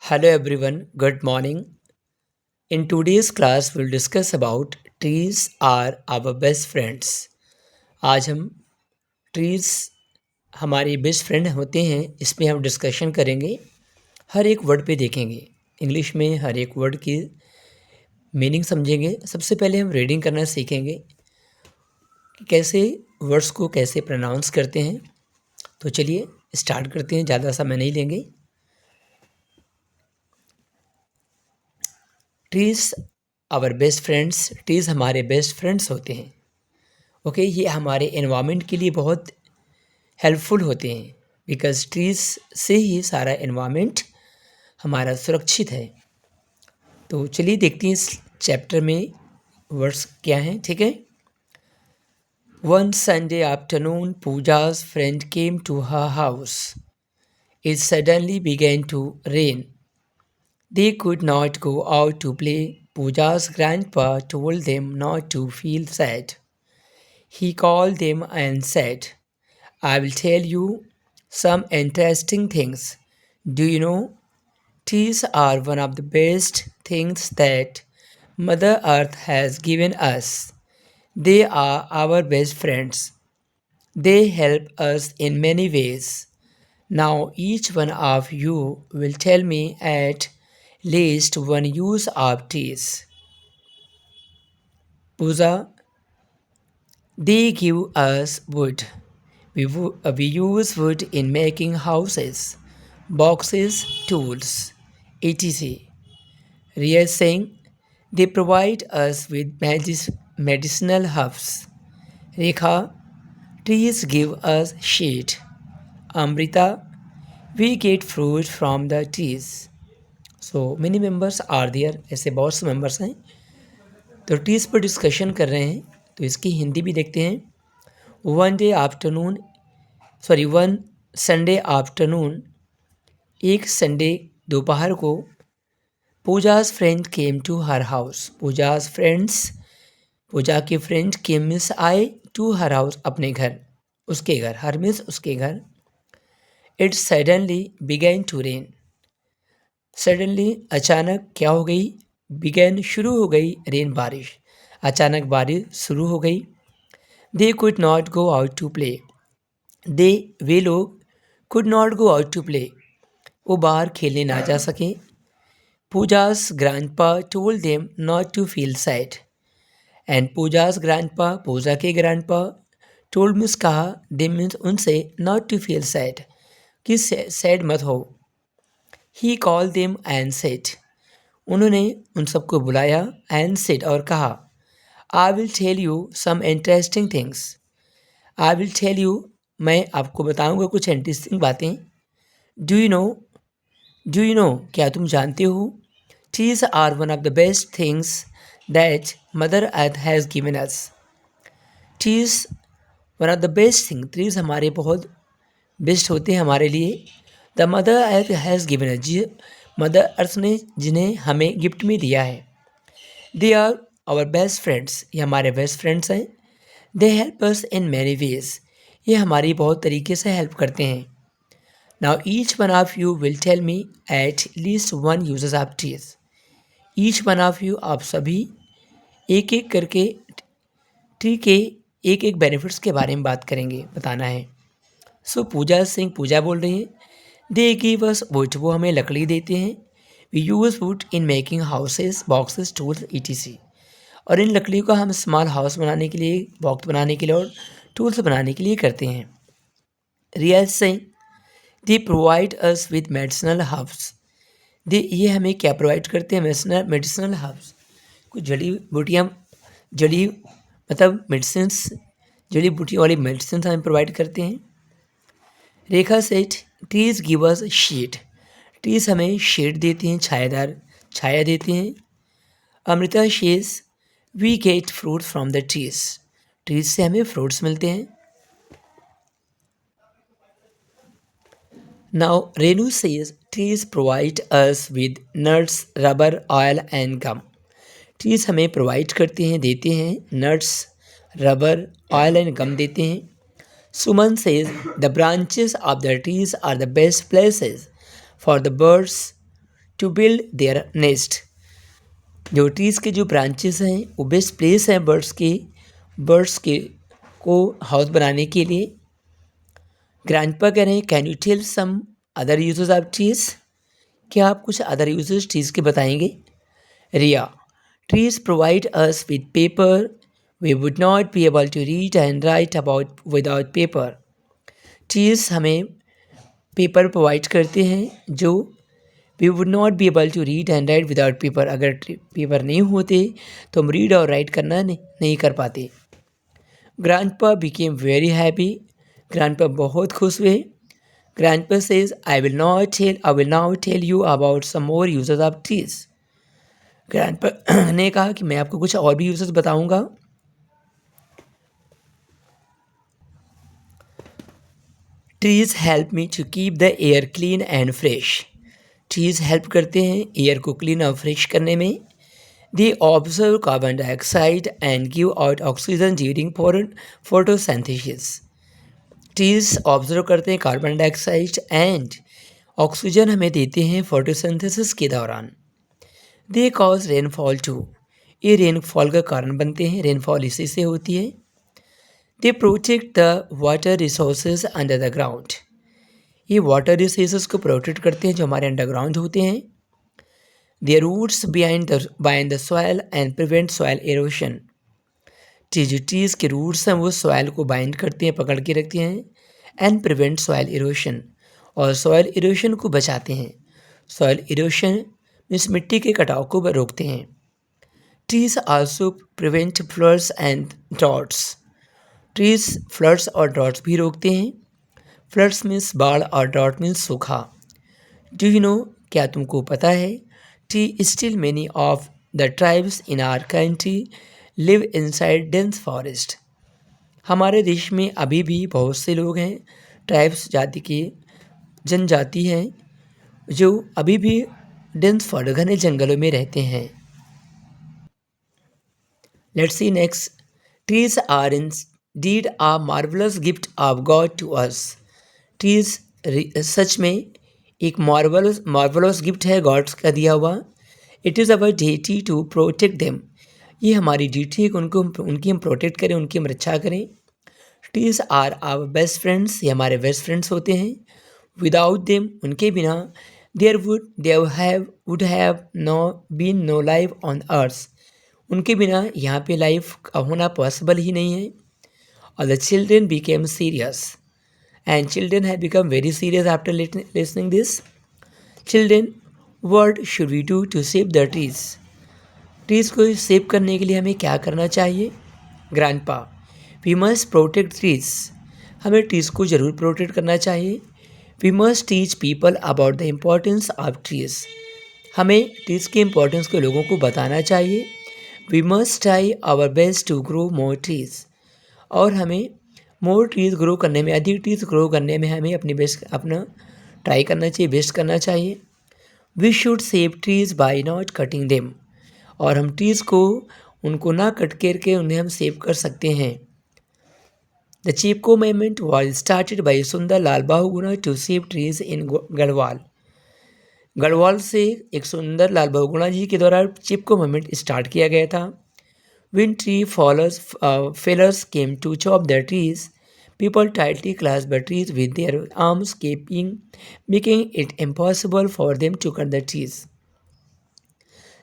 Hello everyone, good morning. In today's class we'll discuss about trees are our best friends. आज हम trees हमारे best friend होते हैं इस पे हम डिस्कशन करेंगे. हर एक वर्ड पे देखेंगे. इंग्लिश में हर एक वर्ड की मीनिंग समझेंगे. सबसे पहले हम रीडिंग करना सीखेंगे कि कैसे वर्ड्स को कैसे प्रोनाउंस करते हैं. तो चलिए स्टार्ट करते हैं, ज़्यादा समय नहीं लेंगे. Trees our best friends. Trees हमारे बेस्ट फ्रेंड्स होते हैं. ओके ये हमारे एनवायरनमेंट के लिए बहुत हेल्पफुल होते हैं बिकॉज ट्रीज से ही सारा एनवायरनमेंट हमारा सुरक्षित है. तो चलिए देखते हैं इस चैप्टर में वर्ड्स क्या हैं. ठीक है. One Sunday afternoon Pooja's friend came to her house. It suddenly began to rain. They could not go out to play. Pooja's grandpa told them not to feel sad. He called them and said, I will tell you some interesting things. Do you know? Trees are one of the best things that Mother Earth has given us. They are our best friends. They help us in many ways. Now, each one of you will tell me at least one use of trees. Pooja, they give us wood. We use wood in making houses, boxes, tools, etc. Ria is saying they provide us with medicinal herbs. Rekha, trees give us shade. Amrita, we get fruit from the trees. So many members are there. ऐसे बहुत से members हैं. तो trees पर discussion कर रहे हैं. तो इसकी हिंदी भी देखते हैं. वन संडे आफ्टरनून, एक संडे दोपहर को, Pooja's friend came to her house. Pooja के फ्रेंड केम मीन्स आए, टू हर हाउस अपने घर, उसके घर. हर मीन्स उसके घर. It suddenly began to rain. Suddenly अचानक क्या हो गई? बिगैन शुरू हो गई, रेन बारिश. अचानक बारिश शुरू हो गई. They could not go out to play. They वे लोग, could not go out to play वो बाहर खेलने ना जा सके. Pooja's grandpa told them not to feel sad. And Pooja's grandpa, Pooja के grandpa, told मीन्स कहा, them मीन्स उनसे, not to feel sad कि सैड मत हो. He called them and said, उन्होंने उन सबको बुलाया, and said और कहा, I will tell you some interesting things. I will tell you, मैं आपको बताऊंगा कुछ इंटरेस्टिंग बातें. Do you know? Do you know? क्या तुम जानते हो? Trees are one of the best things that Mother Earth has given us. Trees one of the best things. Trees हमारे बहुत बेस्ट होते हैं हमारे लिए. The mother earth has given us. जी मदर अर्थ ने जिन्हें हमें गिफ्ट में दिया है. They are our best friends. ये हमारे बेस्ट फ्रेंड्स हैं. They help us in many ways. ये हमारी बहुत तरीके से हेल्प करते हैं. Now each one of you will tell me at least one uses of trees. Each one of you, आप सभी एक एक करके ट्री के एक एक बेनिफिट्स के बारे में बात करेंगे, बताना है. सो पूजा सिंह, पूजा बोल रही है. दे गिव अस वुड, वो हमें लकड़ी देते हैं. We use wood in making houses, boxes, tools, etc. और इन लकड़ियों का हम स्मॉल हाउस बनाने के लिए, बॉक्स बनाने के लिए और टूल्स बनाने के लिए करते हैं. Real Singh, they provide us with medicinal herbs. ये हमें क्या प्रोवाइड करते हैं? मेडिसिनल हर्ब्स, कुछ जड़ी बूटियाँ, मतलब मेडिसिन्स, जड़ी बूटी वाली मेडिसिन हमें प्रोवाइड करते हैं. Rekha says, trees give us shade. Trees हमें शेड देते हैं, छायादार छाया देते हैं. Amrita says, we get fruit from the trees. Trees से हमें फ्रूट्स मिलते हैं. Now Renu says, trees provide us with nuts, rubber, oil and gum. Trees हमें प्रोवाइड करते हैं, देते हैं, nuts, rubber, oil and gum देते हैं. Suman says the branches of the trees are the best places for the birds to build their nest. जो trees के जो ब्रांचेस हैं वो बेस्ट प्लेस हैं बर्ड्स के को हाउस बनाने के लिए। ग्रैंडपा कह रहे हैं can you tell some other uses of trees, क्या आप कुछ अदर यूजेस ट्रीज के बताएंगे। Riya, trees provide us with paper. We would not be able to read and write about without paper. Trees हमें पेपर प्रोवाइड करते हैं जो we would not be able to read and write without paper. अगर paper नहीं होते तो हम read और राइट करना नहीं कर पाते। Grandpa became very happy. Grandpa बहुत खुश हुए। Grandpa says, I will now tell you about some more uses of trees. Grandpa ने कहा कि मैं आपको कुछ और भी यूजेस बताऊंगा। Trees help me to keep the air clean and fresh. Trees help करते हैं एयर को क्लीन और फ्रेश करने में। They observe carbon dioxide and give out oxygen during photosynthesis. Trees observe करते हैं कार्बन डाइऑक्साइड एंड ऑक्सीजन हमें देते हैं फोटोसिंथेसिस के दौरान। दे कॉज रेनफॉल टू, ये रेनफॉल का कारण बनते हैं, रेनफॉल इसी से होती है। They protect the water resources under the ground, ये वाटर रिसोर्सेज को प्रोटेक्ट करते हैं जो हमारे अंडरग्राउंड होते हैं। Their roots bind the soil and prevent soil erosion, जो ट्रीज के रूट्स हैं वो सॉइल को बाइंड करते हैं, पकड़ के रखते हैं। एंड प्रिवेंट सॉइल एरोशन, और सॉइल एरोशन को बचाते हैं। सॉइल एरोशन इस मिट्टी के कटाव को रोकते हैं। Trees also prevent floods and droughts, trees floods और ड्रॉट्स भी रोकते हैं। फ्लड्स मीन्स बाढ़ और ड्रॉट मीन्स सूखा। डू यू नो, क्या तुमको पता है, टी still many of the tribes in our country live inside dense forest. हमारे देश में अभी भी बहुत से लोग हैं, ट्राइब्स जाति के जनजाति हैं जो अभी भी डेंस फॉरेस्ट घने जंगलों में रहते हैं। Let's see next, trees are indeed a marvellous gift of God to us. Trees सच में एक मार्वलस गिफ्ट है गॉड का दिया हुआ। It is our duty to protect them, ये हमारी ड्यूटी है कि उनकी हम प्रोटेक्ट करें, उनकी हम रक्षा करें। Trees are our best friends, ये हमारे बेस्ट फ्रेंड्स होते हैं। विदाउट देम, उनके बिना there would have been no life on earth, उनके बिना यहाँ पे लाइफ का होना पॉसिबल ही नहीं है। और the children became serious and children have become very serious after listening this. Children, what should we do to save the trees? Trees को सेव करने के लिए हमें क्या करना चाहिए। Grandpa, we must protect trees, हमें ट्रीज को ज़रूर प्रोटेक्ट करना चाहिए। We must teach people about the importance of trees, हमें ट्रीज की इम्पोर्टेंस को लोगों को बताना चाहिए। We must try our best to grow more trees, और हमें मोर ट्रीज ग्रो करने में, अधिक ट्रीज ग्रो करने में हमें अपना ट्राई करना चाहिए, बेस्ट करना चाहिए। We should save trees by not cutting them, और हम ट्रीज़ को उनको ना कट करके उन्हें हम सेव कर सकते हैं। The Chipko movement was started by Sundar Lal Bahuguna to save trees in Garhwal. Garhwal से एक सुंदर लाल बहुगुणा जी के द्वारा चिपको मूवमेंट स्टार्ट किया गया था। When tree fellers came to chop their trees, people tightly clasped the trees with their arms, making it impossible for them to cut the trees.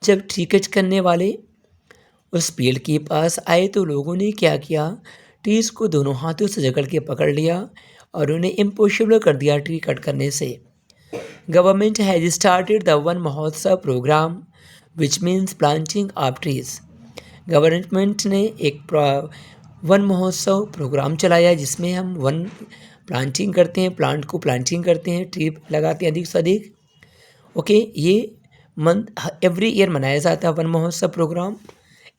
जब tree cut करने वाले उस पेड़ के पास आए तो लोगों ने क्या किया, ट्रीज को दोनों हाथों से जकड़ के पकड़ लिया और उन्हें इम्पॉसिबल कर दिया ट्री कट करने से। Government has started the Van Mahotsav programme which means planting of trees. Government ने एक वन महोत्सव प्रोग्राम चलाया जिसमें हम वन प्लांटिंग करते हैं, प्लांट को प्लांटिंग करते हैं, ट्री लगाते हैं अधिक से अधिक। ओके, ये मंथ एवरी ईयर मनाया जाता है Van Mahotsav program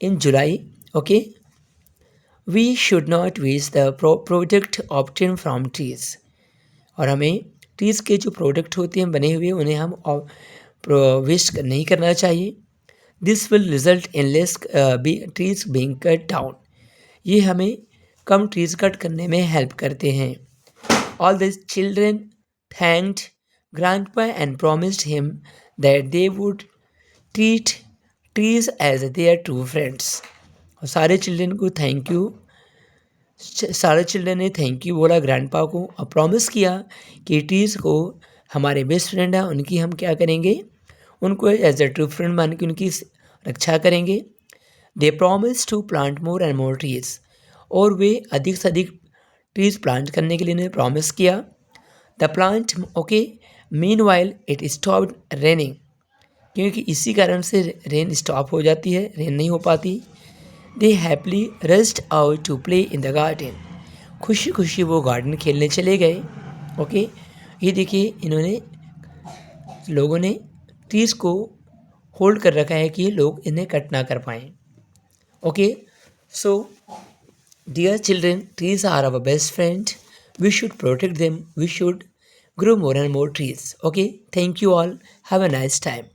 in July. Okay, we should not waste the product obtain from trees, और हमें ट्रीज़ के जो प्रोडक्ट होते हैं बने हुए उन्हें हम वेस्ट नहीं करना चाहिए। This will result in less trees being cut down, ये हमें कम ट्रीज कट करने में हेल्प करते हैं। All the children thanked grandpa and promised him that they would treat trees as their true friends. और सारे चिल्ड्रन को थैंक यू सारे चिल्ड्रन ने थैंक यू बोला ग्रैंडपा को और प्रॉमिस किया कि ट्रीज़ को हमारे बेस्ट फ्रेंड हैं, उनकी हम क्या करेंगे, उनको एज अ ट्रू फ्रेंड मान के उनकी रक्षा करेंगे। They promise to plant more and more trees, और वे अधिक से अधिक ट्रीज प्लांट करने के लिए उन्होंने प्रॉमिस किया। The plant okay mean while it stop raining, क्योंकि इसी कारण से रेन स्टॉप हो जाती है, रेन नहीं हो पाती। They happily rushed out to play in the garden, खुशी खुशी वो गार्डन खेलने चले गए। ओके ये देखिए इन्होंने लोगों ने ट्रीज़ को होल्ड कर रखा है कि लोग इन्हें कट ना कर पाएँ। Okay so dear children, trees are our best friend. We should protect them. We should grow more and more trees. Okay, thank you all. Have a nice time.